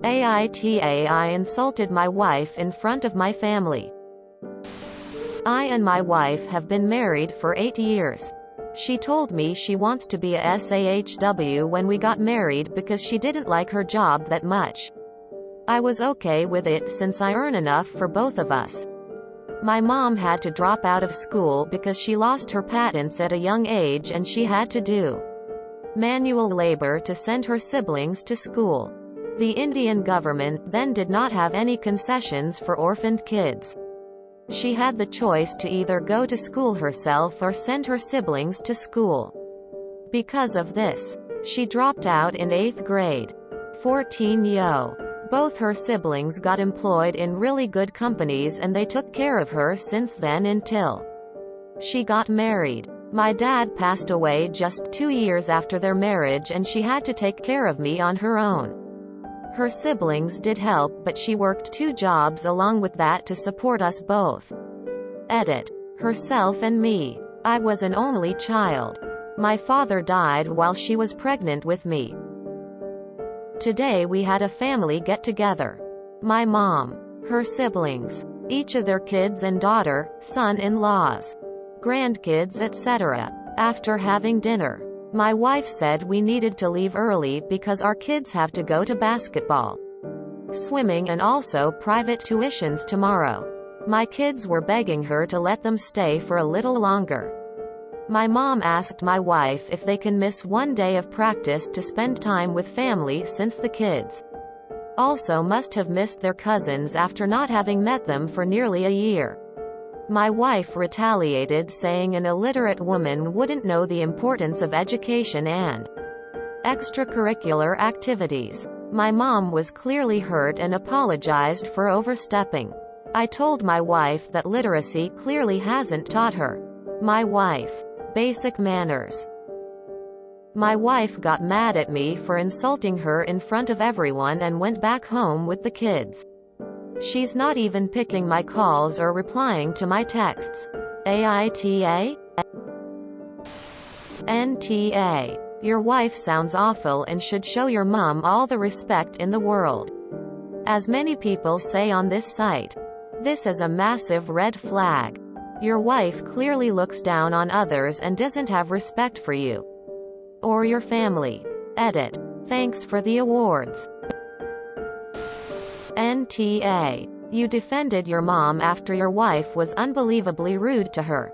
AITA I insulted my wife in front of my family. I and my wife have been married for 8 years. She told me she wants to be a SAHW when we got married because she didn't like her job that much. I was okay with it since I earn enough for both of us. My mom had to drop out of school because she lost her patents at a young age and she had to do manual labor to send her siblings to school. The Indian government then did not have any concessions for orphaned kids. She had the choice to either go to school herself or send her siblings to school. Because of this, she dropped out in 8th grade. 14 yo. Both her siblings got employed in really good companies and they took care of her since then until she got married. My dad passed away just 2 years after their marriage and she had to take care of me on her own. Her siblings did help, but she worked 2 jobs along with that to support us both. Edit. Herself and me. I was an only child. My father died while she was pregnant with me. Today we had a family get-together. My mom, her siblings, each of their kids and daughter, son-in-laws, grandkids, etc. After having dinner, my wife said we needed to leave early because our kids have to go to basketball, swimming and also private tuitions tomorrow. My kids were begging her to let them stay for a little longer. My mom asked my wife if they can miss 1 day of practice to spend time with family since the kids also must have missed their cousins after not having met them for nearly a year. My wife retaliated, saying an illiterate woman wouldn't know the importance of education and extracurricular activities. My mom was clearly hurt and apologized for overstepping. I told my wife that literacy clearly hasn't taught her. My wife. Basic manners. My wife got mad at me for insulting her in front of everyone and went back home with the kids. She's not even picking my calls or replying to my texts. AITA? NTA. Your wife sounds awful and should show your mom all the respect in the world. As many people say on this site, this is a massive red flag. Your wife clearly looks down on others and doesn't have respect for you or your family. Edit. Thanks for the awards. NTA. You defended your mom after your wife was unbelievably rude to her.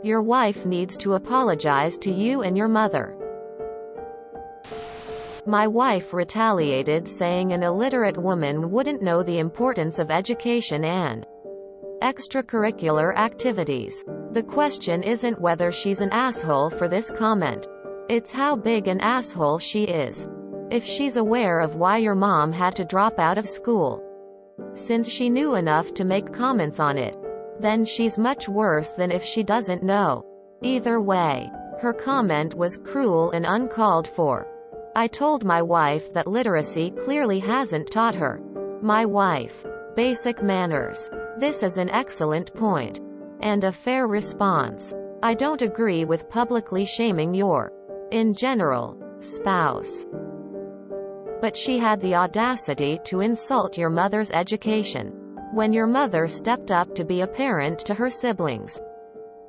Your wife needs to apologize to you and your mother. My wife retaliated, saying an illiterate woman wouldn't know the importance of education and extracurricular activities. The question isn't whether she's an asshole for this comment. It's how big an asshole she is. If she's aware of why your mom had to drop out of school, since she knew enough to make comments on it, then she's much worse than if she doesn't know. Either way, her comment was cruel and uncalled for. I told my wife that literacy clearly hasn't taught her. My wife. Basic manners. This is an excellent point. And a fair response. I don't agree with publicly shaming your, in general, spouse. But she had the audacity to insult your mother's education when your mother stepped up to be a parent to her siblings.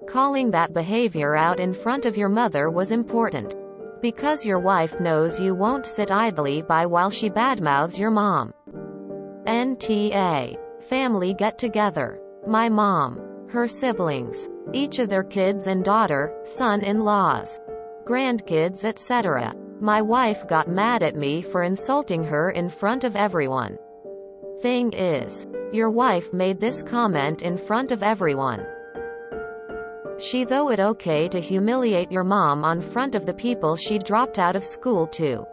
Calling that behavior out in front of your mother was important, because your wife knows you won't sit idly by while she badmouths your mom. NTA. Family get-together. My mom, her siblings, each of their kids and daughter, son-in-laws, grandkids, etc. My wife got mad at me for insulting her in front of everyone. Thing is, your wife made this comment in front of everyone. She thought it okay to humiliate your mom on front of the people she dropped out of school to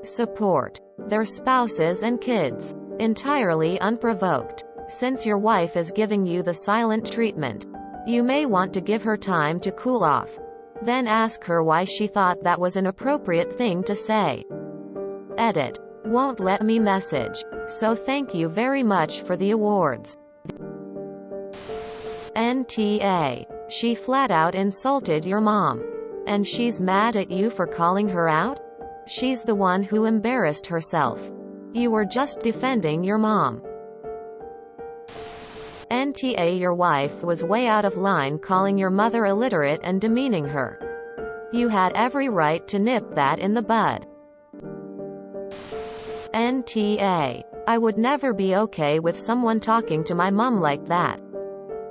support, their spouses and kids, entirely unprovoked. Since your wife is giving you the silent treatment, you may want to give her time to cool off. Then ask her why she thought that was an appropriate thing to say. Edit. Won't let me message. So thank you very much for the awards. NTA. She flat out insulted your mom. And she's mad at you for calling her out? She's the one who embarrassed herself. You were just defending your mom. NTA Your wife was way out of line calling your mother illiterate and demeaning her. You had every right to nip that in the bud. NTA. I would never be okay with someone talking to my mom like that.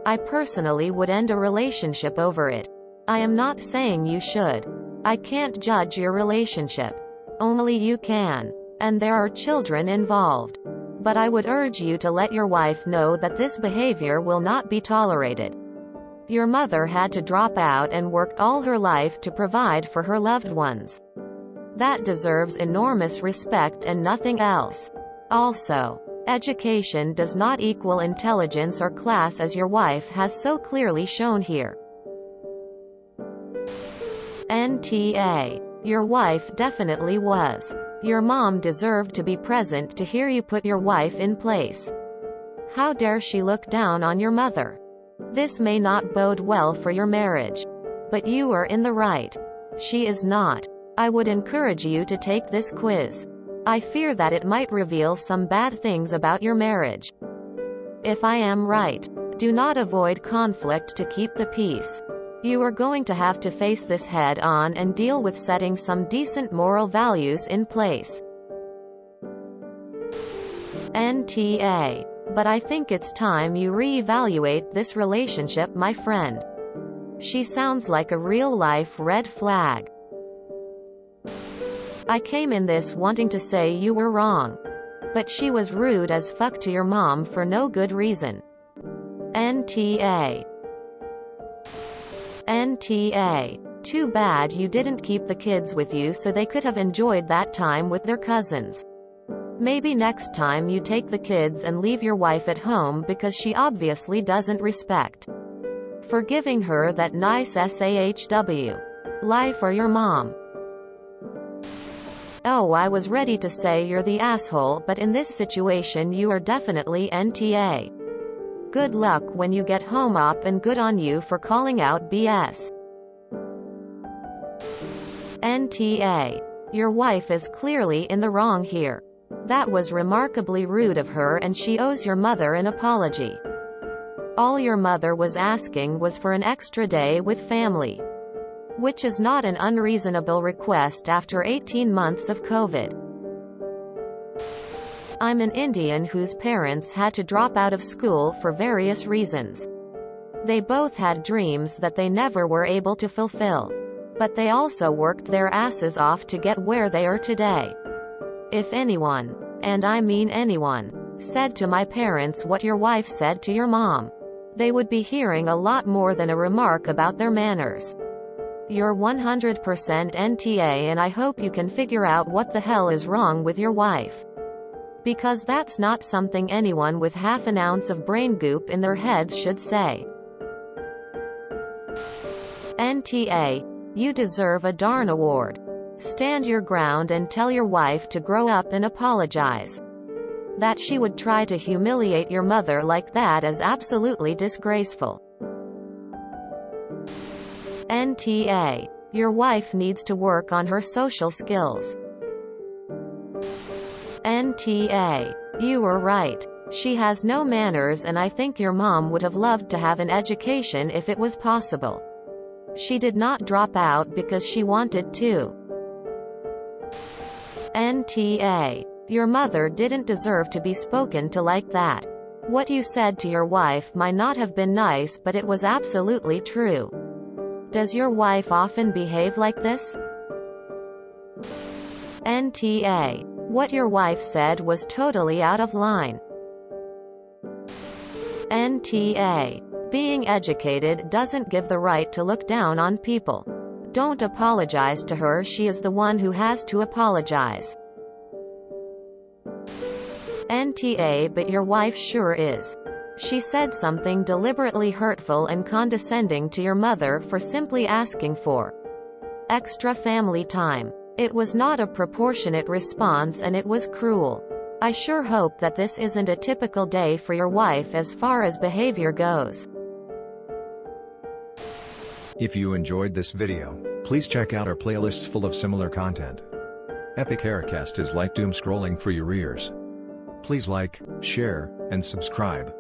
I personally would end a relationship over it. I am not saying you should. I can't judge your relationship. Only you can. And there are children involved. But I would urge you to let your wife know that this behavior will not be tolerated. Your mother had to drop out and worked all her life to provide for her loved ones. That deserves enormous respect and nothing else. Also, education does not equal intelligence or class, as your wife has so clearly shown here. NTA. Your wife definitely was. Your mom deserved to be present to hear you put your wife in place. How dare she look down on your mother? This may not bode well for your marriage. But you are in the right. She is not. I would encourage you to take this quiz. I fear that it might reveal some bad things about your marriage. If I am right, do not avoid conflict to keep the peace. You are going to have to face this head on and deal with setting some decent moral values in place. NTA. But I think it's time you re-evaluate this relationship, my friend. She sounds like a real-life red flag. I came in this wanting to say you were wrong. But she was rude as fuck to your mom for no good reason. NTA. NTA. Too bad you didn't keep the kids with you so they could have enjoyed that time with their cousins. Maybe next time you take the kids and leave your wife at home because she obviously doesn't respect. For giving her that nice SAHW. Life or your mom. Oh, I was ready to say you're the asshole, but in this situation you are definitely NTA. Good luck when you get home up, and good on you for calling out BS. NTA. Your wife is clearly in the wrong here. That was remarkably rude of her, and she owes your mother an apology. All your mother was asking was for an extra day with family. Which is not an unreasonable request after 18 months of COVID. I'm an Indian whose parents had to drop out of school for various reasons. They both had dreams that they never were able to fulfill. But they also worked their asses off to get where they are today. If anyone, and I mean anyone, said to my parents what your wife said to your mom, they would be hearing a lot more than a remark about their manners. You're 100% NTA, and I hope you can figure out what the hell is wrong with your wife. Because that's not something anyone with half an ounce of brain goop in their heads should say. NTA. You deserve a darn award. Stand your ground and tell your wife to grow up and apologize. That she would try to humiliate your mother like that is absolutely disgraceful. NTA. Your wife needs to work on her social skills. NTA. You were right. She has no manners, and I think your mom would have loved to have an education if it was possible. She did not drop out because she wanted to. NTA. Your mother didn't deserve to be spoken to like that. What you said to your wife might not have been nice, but it was absolutely true. Does your wife often behave like this? NTA. What your wife said was totally out of line. NTA. Being educated doesn't give the right to look down on people. Don't apologize to her, she is the one who has to apologize. NTA. But your wife sure is. She said something deliberately hurtful and condescending to your mother for simply asking for extra family time. It was not a proportionate response, and it was cruel. I sure hope that this isn't a typical day for your wife as far as behavior goes. If you enjoyed this video, please check out our playlists full of similar content. Epic Haircast is like doom scrolling for your ears. Please like, share, and subscribe.